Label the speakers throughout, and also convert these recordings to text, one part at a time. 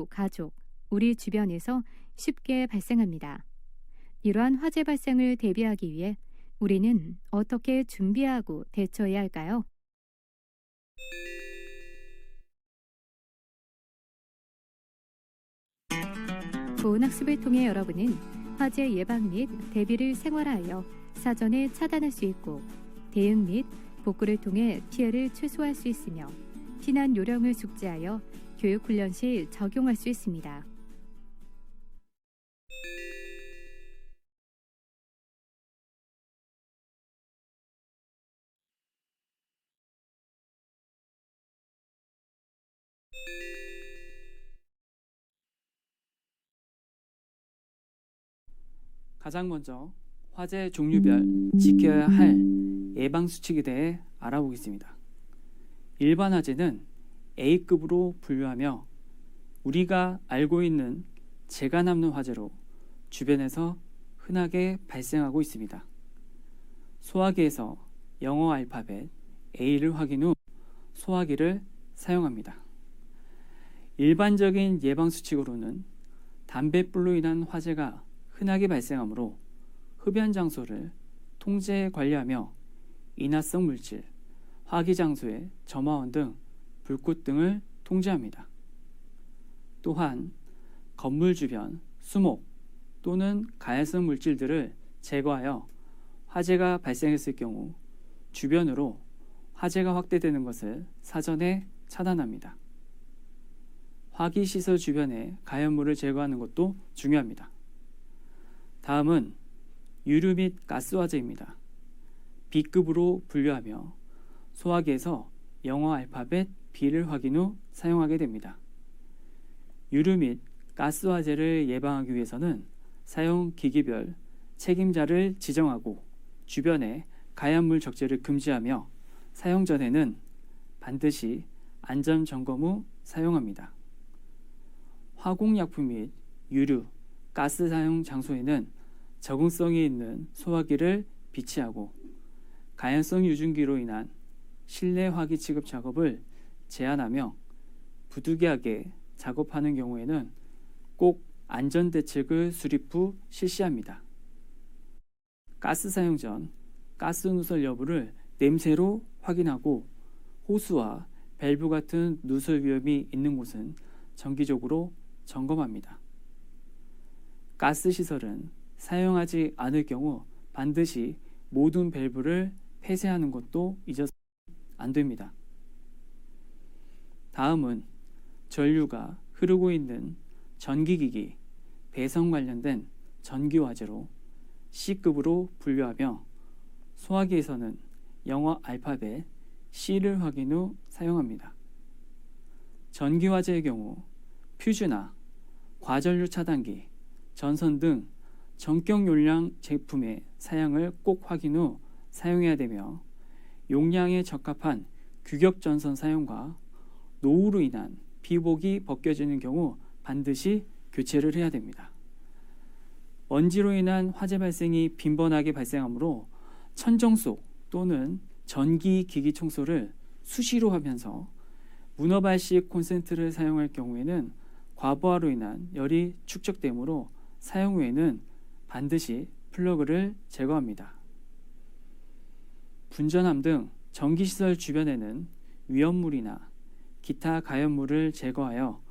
Speaker 1: 가족, 우리 주변에서 쉽게 발생합니다. 이러한 화재 발생을 대비하기 위해 우리는 어떻게 준비하고 대처해야 할까요? 좋은 학습을 통해 여러분은 화재 예방 및 대비를 생활화하여 사전에 차단할 수 있고 대응 및 복구를 통해 피해를 최소화할 수 있으며 피난 요령을 숙지하여 교육 훈련 시 적용할 수 있습니다.
Speaker 2: 가장 먼저 화재 종류별 지켜야 할 예방 수칙에 대해 알아보겠습니다. 일반 화재는 A급으로 분류하며 우리가 알고 있는 재가 남는 화재로 주변에서 흔하게 발생하고 있습니다. 소화기에서 영어 알파벳 A를 확인 후 소화기를 사용합니다. 일반적인 예방 수칙으로는 담뱃불로 인한 화재가 흔하게 발생하므로 흡연 장소를 통제 관리하며 인화성 물질, 화기 장소의 점화원 등 불꽃 등을 통제합니다. 또한 건물 주변 수목 또는 가해성 물질들을 제거하여 화재가 발생했을 경우 주변으로 화재가 확대되는 것을 사전에 차단합니다. 화기시설 주변에 가연물을 제거하는 것도 중요합니다. 다음은 유류 및 가스 화재입니다. B급으로 분류하며 소화기에서 영어 알파벳 B를 확인 후 사용하게 됩니다. 유류 및 가스 화재를 예방하기 위해서는 사용 기기별 책임자를 지정하고 주변에 가연물 적재를 금지하며 사용 전에는 반드시 안전 점검 후 사용합니다. 화공약품 및 유류, 가스 사용 장소에는 적응성이 있는 소화기를 비치하고 가연성 유증기로 인한 실내 화기 취급 작업을 제한하며 부득이하게 작업하는 경우에는 꼭 안전대책을 수립 후 실시합니다. 가스 사용 전 가스 누설 여부를 냄새로 확인하고 호스와 밸브 같은 누설 위험이 있는 곳은 정기적으로 점검합니다. 가스 시설은 사용하지 않을 경우 반드시 모든 밸브를 폐쇄하는 것도 잊어서는 안 됩니다. 다음은 전류가 흐르고 있는 전기기기, 배선 관련된 전기화재로 C급으로 분류하며 소화기에서는 영어 알파벳 C를 확인 후 사용합니다. 전기화재의 경우 퓨즈나 과전류 차단기, 전선 등 전격 용량 제품의 사양을 꼭 확인 후 사용해야 되며 용량에 적합한 규격 전선 사용과 노후로 인한 비복이 벗겨지는 경우 반드시 교체를 해야 됩니다. 먼지로 인한 화재 발생이 빈번하게 발생하므로 천정속 또는 전기기기 청소를 수시로 하면서 문어발식 콘센트를 사용할 경우에는 과부하로 인한 열이 축적되므로 사용 후에는 반드시 플러그를 제거합니다. 분전함 등 전기시설 주변에는 위험물이나 기타 가연물을 제거하여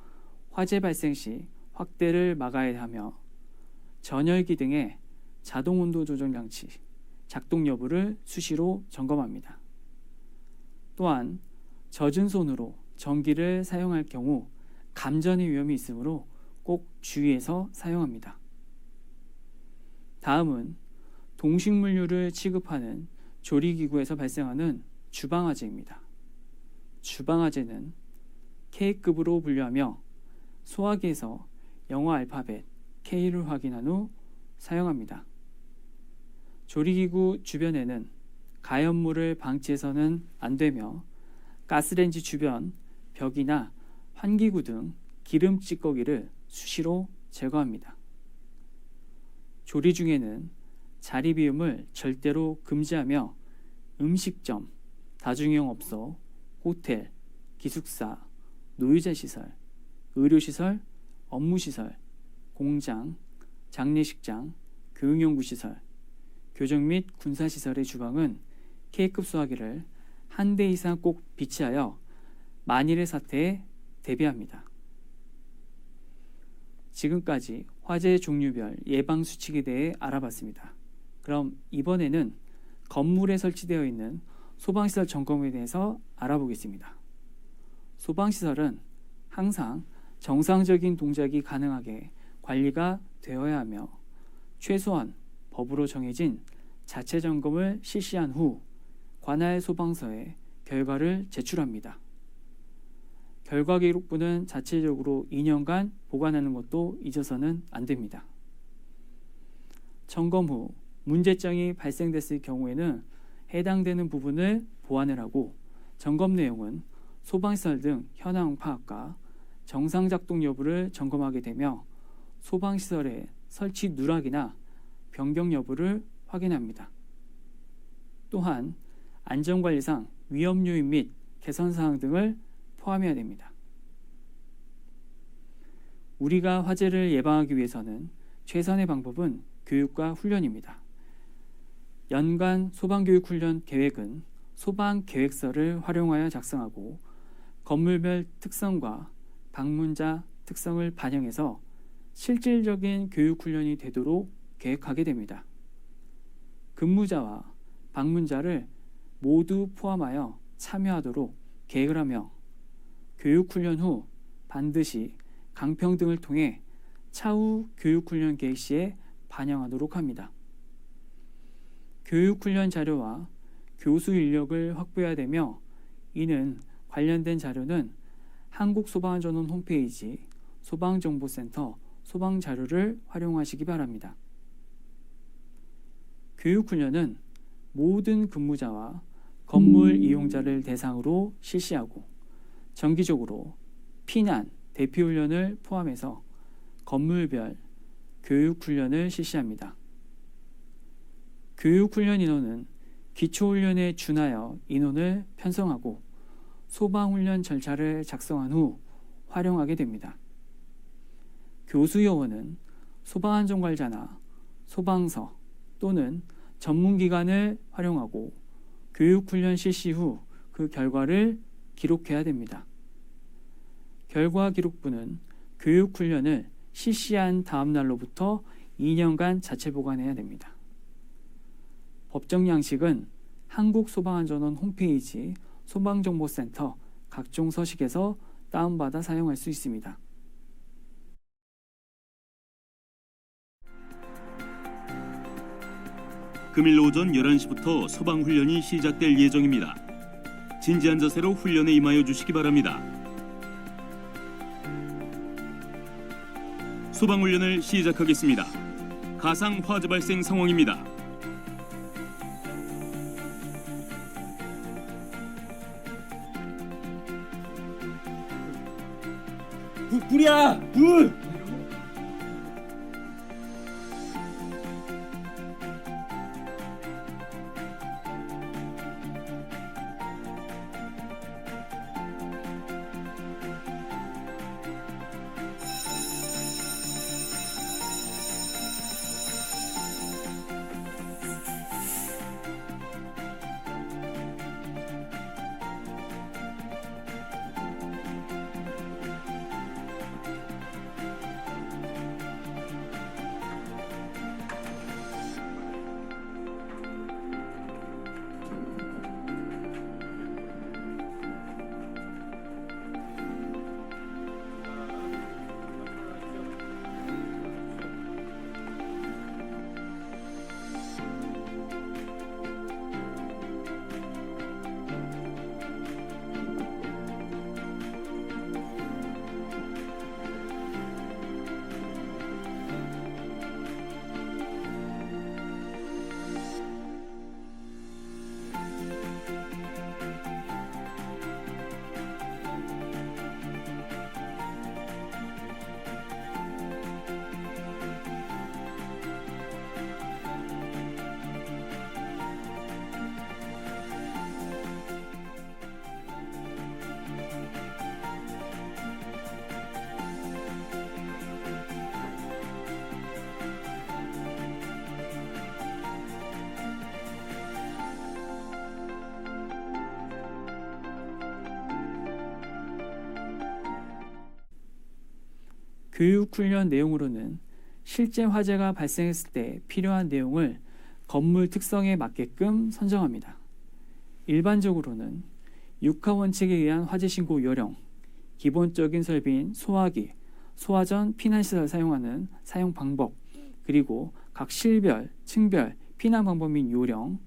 Speaker 2: 화재 발생 시 확대를 막아야 하며 전열기 등의 자동 온도 조정 장치 작동 여부를 수시로 점검합니다. 또한 젖은 손으로 전기를 사용할 경우 감전의 위험이 있으므로 꼭 주의해서 사용합니다. 다음은 동식물류를 취급하는 조리기구에서 발생하는 주방화재입니다. 주방화재는 K급으로 분류하며 소화기에서 영어 알파벳 K를 확인한 후 사용합니다. 조리기구 주변에는 가연물을 방치해서는 안 되며 가스레인지 주변 벽이나 환기구 등 기름 찌꺼기를 수시로 제거합니다. 조리 중에는 자리 비움을 절대로 금지하며 음식점, 다중이용업소, 호텔, 기숙사, 노유자 시설, 의료시설, 업무시설, 공장, 장례식장, 교육연구시설, 교정 및 군사시설의 주방은 K급 소화기를 한 대 이상 꼭 비치하여 만일의 사태에 대비합니다. 지금까지 화재 종류별 예방 수칙에 대해 알아봤습니다. 그럼 이번에는 건물에 설치되어 있는 소방시설 점검에 대해서 알아보겠습니다. 소방시설은 항상 정상적인 동작이 가능하게 관리가 되어야 하며 최소한 법으로 정해진 자체 점검을 실시한 후 관할 소방서에 결과를 제출합니다. 결과 기록부는 자체적으로 2년간 보관하는 것도 잊어서는 안 됩니다. 점검 후 문제점이 발생됐을 경우에는 해당되는 부분을 보완을 하고 점검 내용은 소방시설 등 현황 파악과 정상 작동 여부를 점검하게 되며 소방시설의 설치 누락이나 변경 여부를 확인합니다. 또한 안전관리상 위험 요인 및 개선사항 등을 포함해야 됩니다. 우리가 화재를 예방하기 위해서는 최선의 방법은 교육과 훈련입니다. 연간 소방교육훈련 계획은 소방계획서를 활용하여 작성하고 건물별 특성과 방문자 특성을 반영해서 실질적인 교육훈련이 되도록 계획하게 됩니다. 근무자와 방문자를 모두 포함하여 참여하도록 계획을 하며 교육훈련 후 반드시 강평 등을 통해 차후 교육훈련 계획 시에 반영하도록 합니다. 교육훈련 자료와 교수 인력을 확보해야 되며 이는 관련된 자료는 한국소방안전원 홈페이지 소방정보센터 소방자료를 활용하시기 바랍니다. 교육훈련은 모든 근무자와 건물 이용자를 대상으로 실시하고 정기적으로 피난, 대피훈련을 포함해서 건물별 교육훈련을 실시합니다. 교육훈련 인원은 기초훈련에 준하여 인원을 편성하고 소방훈련 절차를 작성한 후 활용하게 됩니다. 교수요원은 소방안전관리자나 소방서 또는 전문기관을 활용하고 교육훈련 실시 후 그 결과를 기록해야 됩니다. 결과 기록부는 교육훈련을 실시한 다음 날로부터 2년간 자체 보관해야 됩니다. 법정 양식은 한국소방안전원 홈페이지 소방정보센터 각종 서식에서 다운받아 사용할 수 있습니다.
Speaker 3: 금일 오전 11시부터 소방훈련이 시작될 예정입니다. 진지한 자세로 훈련에 임하여 주시기 바랍니다. 소방훈련을 시작하겠습니다. 가상 화재 발생 상황입니다.
Speaker 4: 불이야! 불!
Speaker 2: 교육훈련 내용으로는 실제 화재가 발생했을 때 필요한 내용을 건물 특성에 맞게끔 선정합니다. 일반적으로는 육하 원칙에 의한 화재 신고 요령, 기본적인 설비인 소화기, 소화전 피난시설 사용하는 사용 방법, 그리고 각 실별, 층별 피난 방법 및 요령,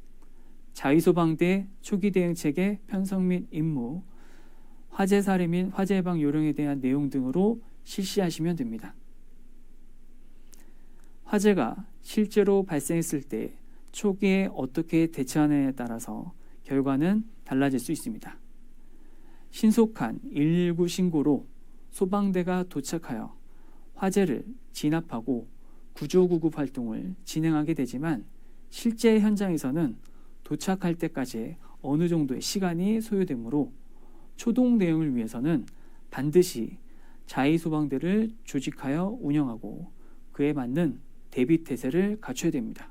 Speaker 2: 자위소방대 초기 대응 체계 편성 및 임무, 화재 사례 및 화재 예방 요령에 대한 내용 등으로 실시하시면 됩니다. 화재가 실제로 발생했을 때 초기에 어떻게 대처하느냐에 따라서 결과는 달라질 수 있습니다. 신속한 119 신고로 소방대가 도착하여 화재를 진압하고 구조구급 활동을 진행하게 되지만 실제 현장에서는 도착할 때까지 어느 정도의 시간이 소요되므로 초동 대응을 위해서는 반드시 자위소방대를 조직하여 운영하고 그에 맞는 대비태세를 갖춰야 됩니다.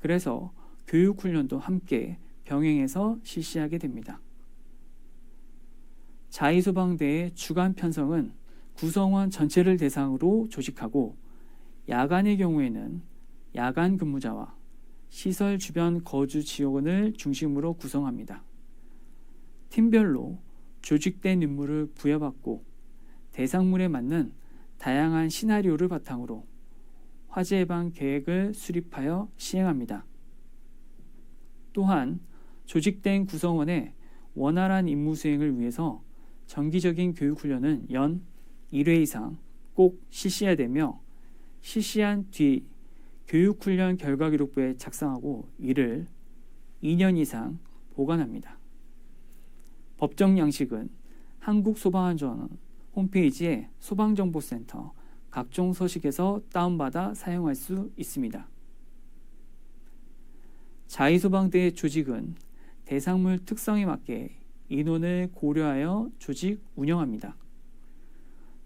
Speaker 2: 그래서 교육훈련도 함께 병행해서 실시하게 됩니다. 자위소방대의 주간 편성은 구성원 전체를 대상으로 조직하고 야간의 경우에는 야간 근무자와 시설 주변 거주 지역원을 중심으로 구성합니다. 팀별로 조직된 임무를 부여받고 대상물에 맞는 다양한 시나리오를 바탕으로 화재 예방 계획을 수립하여 시행합니다. 또한 조직된 구성원의 원활한 임무 수행을 위해서 정기적인 교육훈련은 연 1회 이상 꼭 실시해야 되며 실시한 뒤 교육훈련 결과기록부에 작성하고 이를 2년 이상 보관합니다. 법정 양식은 한국소방안전 홈페이지에 소방정보센터 각종 서식에서 다운받아 사용할 수 있습니다. 자위소방대의 조직은 대상물 특성에 맞게 인원을 고려하여 조직 운영합니다.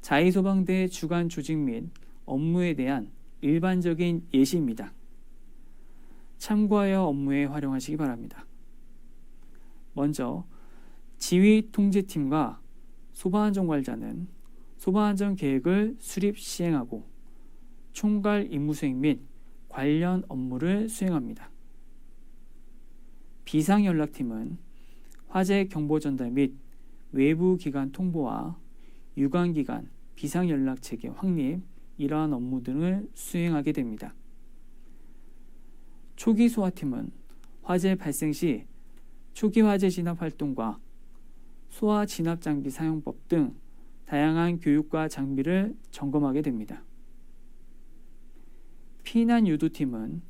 Speaker 2: 자위소방대의 주간 조직 및 업무에 대한 일반적인 예시입니다. 참고하여 업무에 활용하시기 바랍니다. 먼저 지휘통제팀과 소방안전관리자는 소방안전 계획을 수립 시행하고 총괄 임무 수행 및 관련 업무를 수행합니다. 비상연락팀은 화재 경보 전달 및 외부 기관 통보와 유관기관 비상연락 체계 확립 이러한 업무 등을 수행하게 됩니다. 초기 소화팀은 화재 발생 시 초기 화재 진압 활동과 소화 진압 장비 사용법 등 다양한 교육과 장비를 점검하게 됩니다. 피난 유도팀은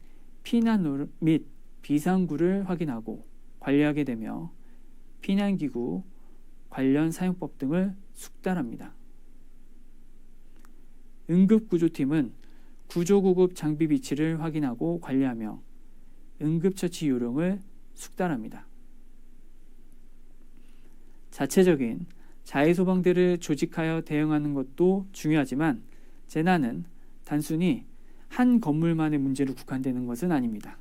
Speaker 2: 피난로 및 비상구를 확인하고 관리하게 되며 피난기구, 관련 사용법 등을 숙달합니다. 응급구조팀은 구조구급 장비 위치를 확인하고 관리하며 응급처치 요령을 숙달합니다. 자체적인 자위소방대를 조직하여 대응하는 것도 중요하지만 재난은 단순히 한 건물만의 문제로 국한되는 것은 아닙니다.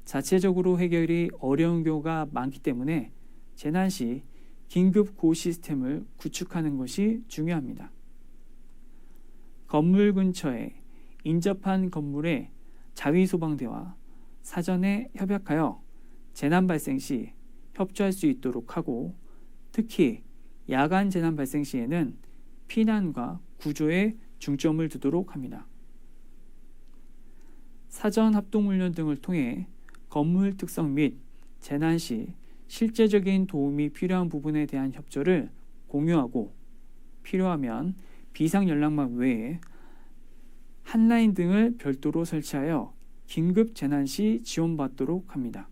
Speaker 2: 자체적으로 해결이 어려운 경우가 많기 때문에 재난 시 긴급 구호 시스템을 구축하는 것이 중요합니다. 건물 근처에 인접한 건물의 자위소방대와 사전에 협약하여 재난 발생 시 협조할 수 있도록 하고 특히 야간 재난 발생 시에는 피난과 구조에 중점을 두도록 합니다. 사전 합동훈련 등을 통해 건물 특성 및 재난 시 실제적인 도움이 필요한 부분에 대한 협조를 공유하고 필요하면 비상연락망 외에 한라인 등을 별도로 설치하여 긴급 재난 시 지원받도록 합니다.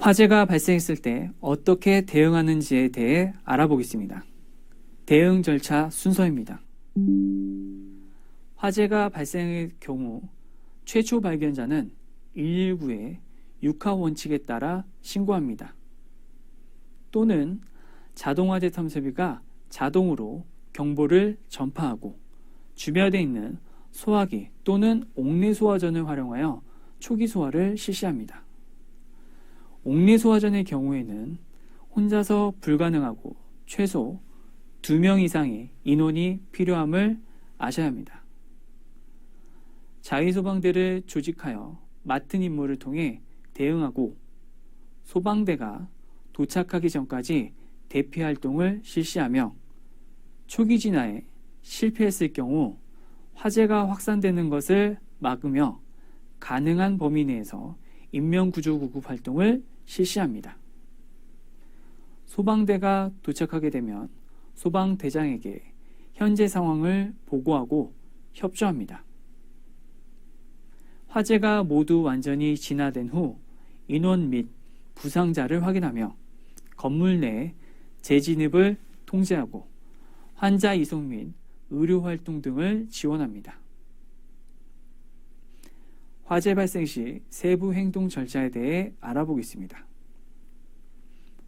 Speaker 2: 화재가 발생했을 때 어떻게 대응하는지에 대해 알아보겠습니다. 대응 절차 순서입니다. 화재가 발생할 경우 최초 발견자는 119에 육하 원칙에 따라 신고합니다. 또는 자동화재 탐사비가 자동으로 경보를 전파하고 주변에 있는 소화기 또는 옥내 소화전을 활용하여 초기 소화를 실시합니다. 옥내 소화전의 경우에는 혼자서 불가능하고 최소 2명 이상의 인원이 필요함을 아셔야 합니다. 자위소방대를 조직하여 맡은 임무를 통해 대응하고 소방대가 도착하기 전까지 대피 활동을 실시하며 초기 진화에 실패했을 경우 화재가 확산되는 것을 막으며 가능한 범위 내에서 인명구조구급 활동을 실시합니다. 소방대가 도착하게 되면 소방대장에게 현재 상황을 보고하고 협조합니다. 화재가 모두 완전히 진화된 후 인원 및 부상자를 확인하며 건물 내 재진입을 통제하고 환자 이송 및 의료 활동 등을 지원합니다. 화재 발생 시 세부 행동 절차에 대해 알아보겠습니다.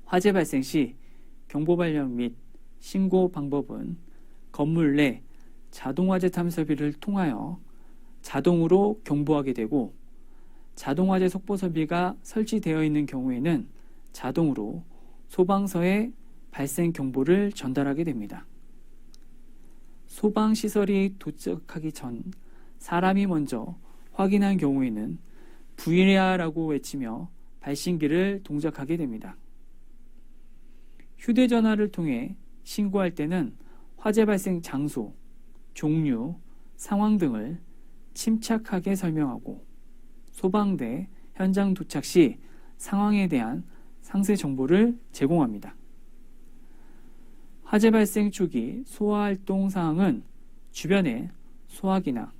Speaker 2: 화재 발생 시 경보 발령 및 신고 방법은 건물 내 자동화재 탐사비를 통하여 자동으로 경보하게 되고 자동화재 속보설비가 설치되어 있는 경우에는 자동으로 소방서에 발생 경보를 전달하게 됩니다. 소방시설이 도착하기 전 사람이 먼저 확인한 경우에는 부일야라고 외치며 발신기를 동작하게 됩니다. 휴대전화를 통해 신고할 때는 화재 발생 장소, 종류, 상황 등을 침착하게 설명하고 소방대 현장 도착 시 상황에 대한 상세 정보를 제공합니다. 화재 발생 초기 소화활동 사항은 주변에 소화기나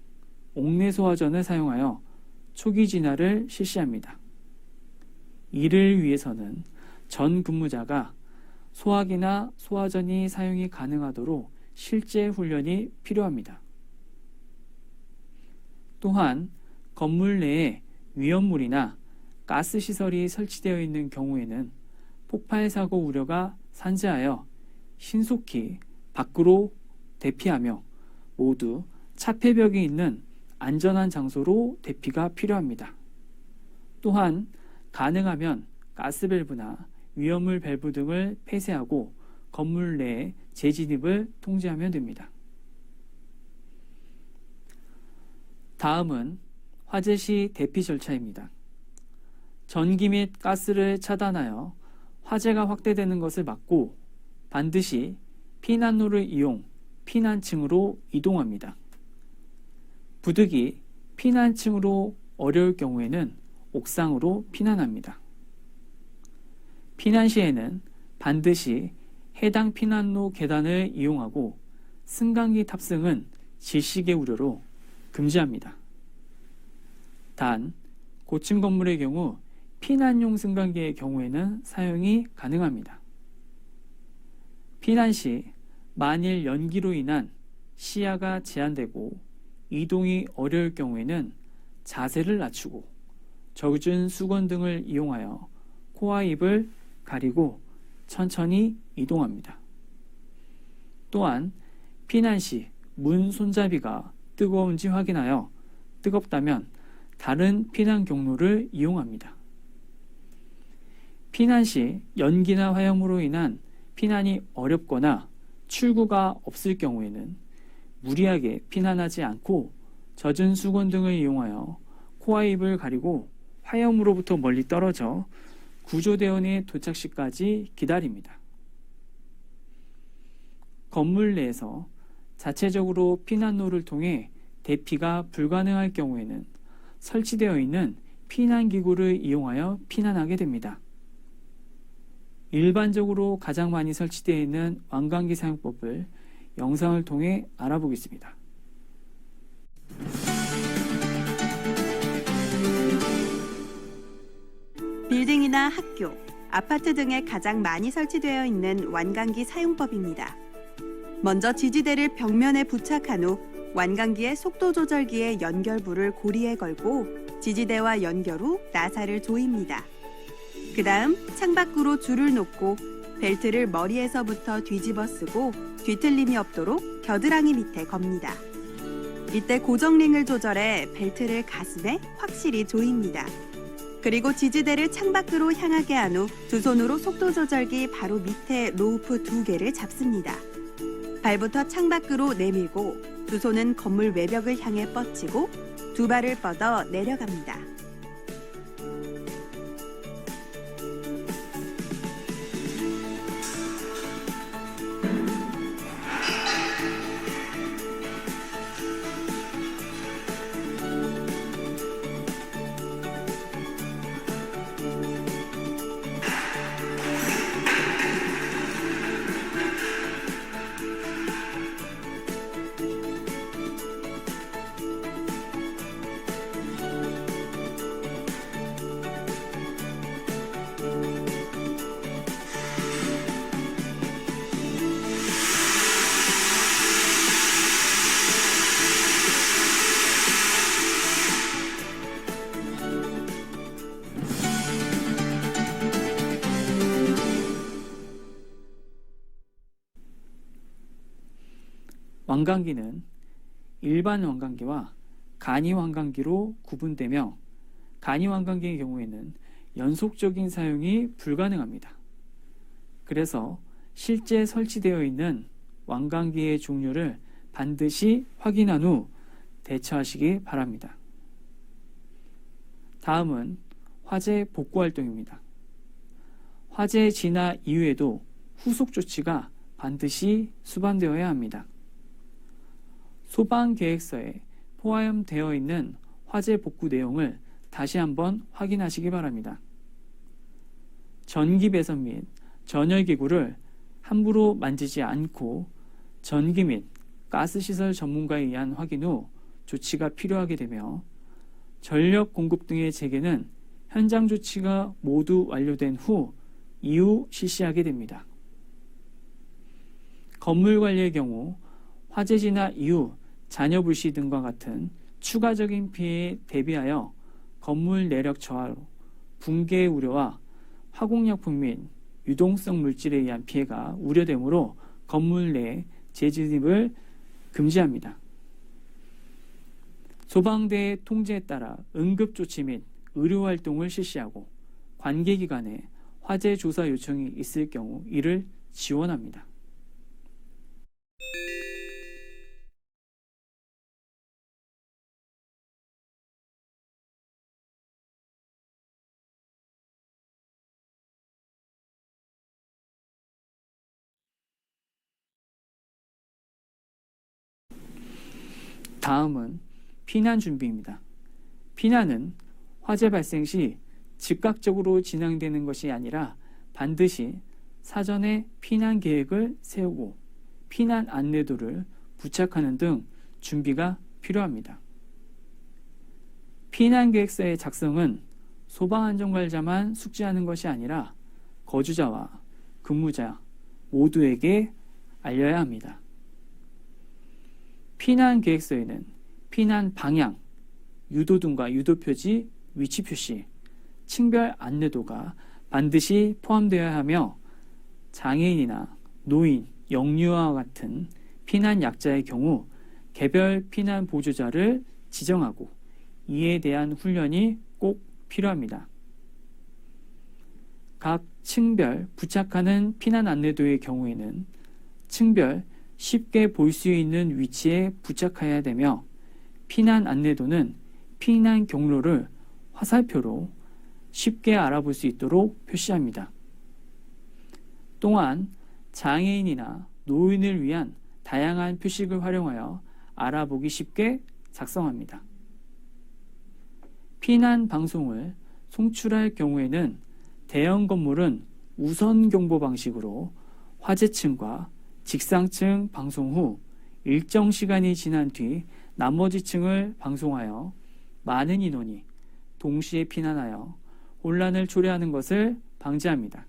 Speaker 2: 옥내 소화전을 사용하여 초기 진화를 실시합니다. 이를 위해서는 전 근무자가 소화기나 소화전이 사용이 가능하도록 실제 훈련이 필요합니다. 또한 건물 내에 위험물이나 가스 시설이 설치되어 있는 경우에는 폭발 사고 우려가 산재하여 신속히 밖으로 대피하며 모두 차폐벽이 있는 안전한 장소로 대피가 필요합니다. 또한 가능하면 가스밸브나 위험물 밸브 등을 폐쇄하고 건물 내에 재진입을 통제하면 됩니다. 다음은 화재 시 대피 절차입니다. 전기 및 가스를 차단하여 화재가 확대되는 것을 막고 반드시 피난로를 이용 피난층으로 이동합니다. 부득이 피난층으로 어려울 경우에는 옥상으로 피난합니다. 피난 시에는 반드시 해당 피난로 계단을 이용하고 승강기 탑승은 질식의 우려로 금지합니다. 단, 고층 건물의 경우 피난용 승강기의 경우에는 사용이 가능합니다. 피난 시 만일 연기로 인한 시야가 제한되고 이동이 어려울 경우에는 자세를 낮추고 젖은 수건 등을 이용하여 코와 입을 가리고 천천히 이동합니다. 또한 피난 시 문 손잡이가 뜨거운지 확인하여 뜨겁다면 다른 피난 경로를 이용합니다. 피난 시 연기나 화염으로 인한 피난이 어렵거나 출구가 없을 경우에는 무리하게 피난하지 않고 젖은 수건 등을 이용하여 코와 입을 가리고 화염으로부터 멀리 떨어져 구조대원의 도착 시까지 기다립니다. 건물 내에서 자체적으로 피난로를 통해 대피가 불가능할 경우에는 설치되어 있는 피난기구를 이용하여 피난하게 됩니다. 일반적으로 가장 많이 설치되어 있는 완강기 사용법을 영상을 통해 알아보겠습니다.
Speaker 5: 빌딩이나 학교, 아파트 등에 가장 많이 설치되어 있는 완강기 사용법입니다. 먼저 지지대를 벽면에 부착한 후 완강기의 속도 조절기의 연결부를 고리에 걸고 지지대와 연결 후 나사를 조입니다. 그 다음 창밖으로 줄을 놓고 벨트를 머리에서부터 뒤집어 쓰고 뒤틀림이 없도록 겨드랑이 밑에 겁니다. 이때 고정링을 조절해 벨트를 가슴에 확실히 조입니다. 그리고 지지대를 창밖으로 향하게 한 후 두 손으로 속도 조절기 바로 밑에 로우프 2개를 잡습니다. 발부터 창밖으로 내밀고 두 손은 건물 외벽을 향해 뻗치고 두 발을 뻗어 내려갑니다.
Speaker 2: 왕관기는 일반 왕관기와 간이 왕관기로 구분되며 간이 왕관기의 경우에는 연속적인 사용이 불가능합니다. 그래서 실제 설치되어 있는 왕관기의 종류를 반드시 확인한 후 대처하시기 바랍니다. 다음은 화재 복구 활동입니다. 화재 진화 이후에도 후속 조치가 반드시 수반되어야 합니다. 소방계획서에 포함되어 있는 화재 복구 내용을 다시 한번 확인하시기 바랍니다. 전기 배선 및 전열기구를 함부로 만지지 않고 전기 및 가스시설 전문가에 의한 확인 후 조치가 필요하게 되며 전력 공급 등의 재개는 현장 조치가 모두 완료된 후 이후 실시하게 됩니다. 건물 관리의 경우 화재 진화 이후 잔여 불씨 등과 같은 추가적인 피해에 대비하여 건물 내력 저하로 붕괴 우려와 화공약품 및 유동성 물질에 의한 피해가 우려되므로 건물 내 재진입을 금지합니다. 소방대의 통제에 따라 응급조치 및 의료활동을 실시하고 관계기관에 화재 조사 요청이 있을 경우 이를 지원합니다. 다음은 피난 준비입니다. 피난은 화재 발생 시 즉각적으로 진행되는 것이 아니라 반드시 사전에 피난 계획을 세우고 피난 안내도를 부착하는 등 준비가 필요합니다. 피난 계획서의 작성은 소방안전관리자만 숙지하는 것이 아니라 거주자와 근무자 모두에게 알려야 합니다. 피난 계획서에는 피난 방향, 유도등과 유도표지, 위치 표시, 층별 안내도가 반드시 포함되어야 하며 장애인이나 노인, 영유아와 같은 피난 약자의 경우 개별 피난 보조자를 지정하고 이에 대한 훈련이 꼭 필요합니다. 각 층별 부착하는 피난 안내도의 경우에는 층별 쉽게 볼 수 있는 위치에 부착해야 되며 피난 안내도는 피난 경로를 화살표로 쉽게 알아볼 수 있도록 표시합니다. 또한 장애인이나 노인을 위한 다양한 표식을 활용하여 알아보기 쉽게 작성합니다. 피난 방송을 송출할 경우에는 대형 건물은 우선 경보 방식으로 화재층과 직상층 방송 후 일정 시간이 지난 뒤 나머지 층을 방송하여 많은 인원이 동시에 피난하여 혼란을 초래하는 것을 방지합니다.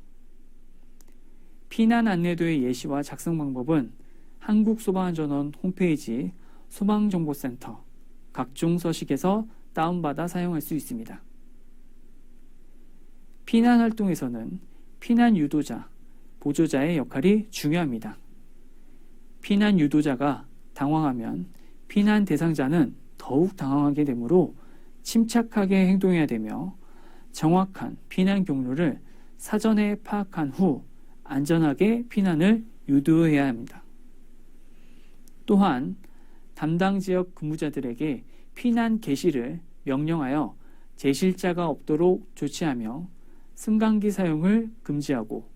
Speaker 2: 피난 안내도의 예시와 작성 방법은 한국소방안전원 홈페이지 소방정보센터 각종 서식에서 다운받아 사용할 수 있습니다. 피난 활동에서는 피난 유도자, 보조자의 역할이 중요합니다. 피난 유도자가 당황하면 피난 대상자는 더욱 당황하게 되므로 침착하게 행동해야 되며 정확한 피난 경로를 사전에 파악한 후 안전하게 피난을 유도해야 합니다. 또한 담당 지역 근무자들에게 피난 개시를 명령하여 제실자가 없도록 조치하며 승강기 사용을 금지하고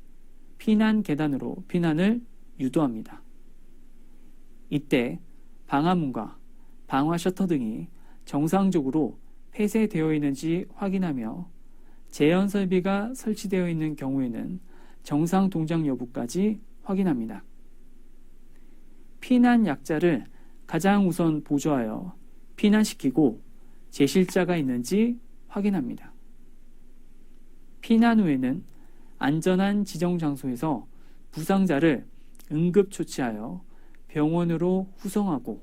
Speaker 2: 피난 계단으로 피난을 유도합니다. 이때 방화문과 방화 셔터 등이 정상적으로 폐쇄되어 있는지 확인하며 제연 설비가 설치되어 있는 경우에는 정상 동작 여부까지 확인합니다. 피난 약자를 가장 우선 보조하여 피난시키고 제실자가 있는지 확인합니다. 피난 후에는 안전한 지정 장소에서 부상자를 응급 조치하여 병원으로 후송하고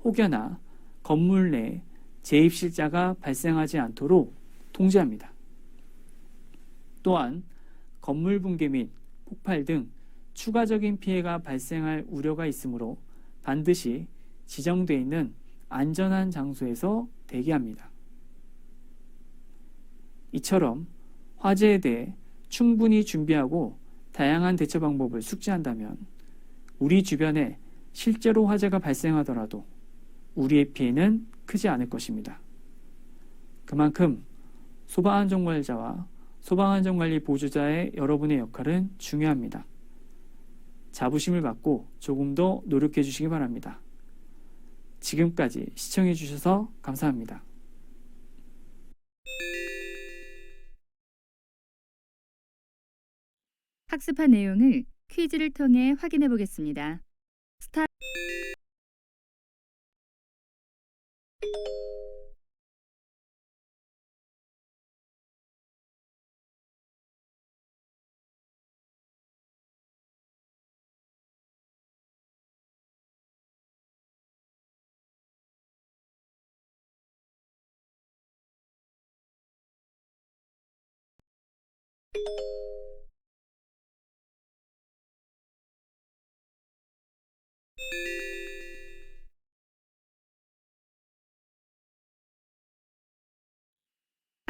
Speaker 2: 혹여나 건물 내 재입실자가 발생하지 않도록 통제합니다. 또한 건물 붕괴 및 폭발 등 추가적인 피해가 발생할 우려가 있으므로 반드시 지정되어 있는 안전한 장소에서 대기합니다. 이처럼 화재에 대해 충분히 준비하고 다양한 대처 방법을 숙지한다면 우리 주변에 실제로 화재가 발생하더라도 우리의 피해는 크지 않을 것입니다. 그만큼 소방안전관리자와 소방안전관리 보조자의 여러분의 역할은 중요합니다. 자부심을 갖고 조금 더 노력해 주시기 바랍니다. 지금까지 시청해 주셔서 감사합니다.
Speaker 1: 학습한 내용을 퀴즈를 통해 확인해 보겠습니다.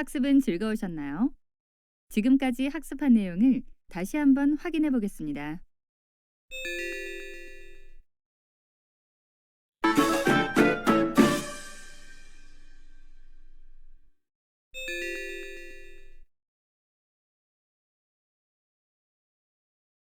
Speaker 1: 학습은 즐거우셨나요? 지금까지 학습한 내용을 다시 한번 확인해 보겠습니다.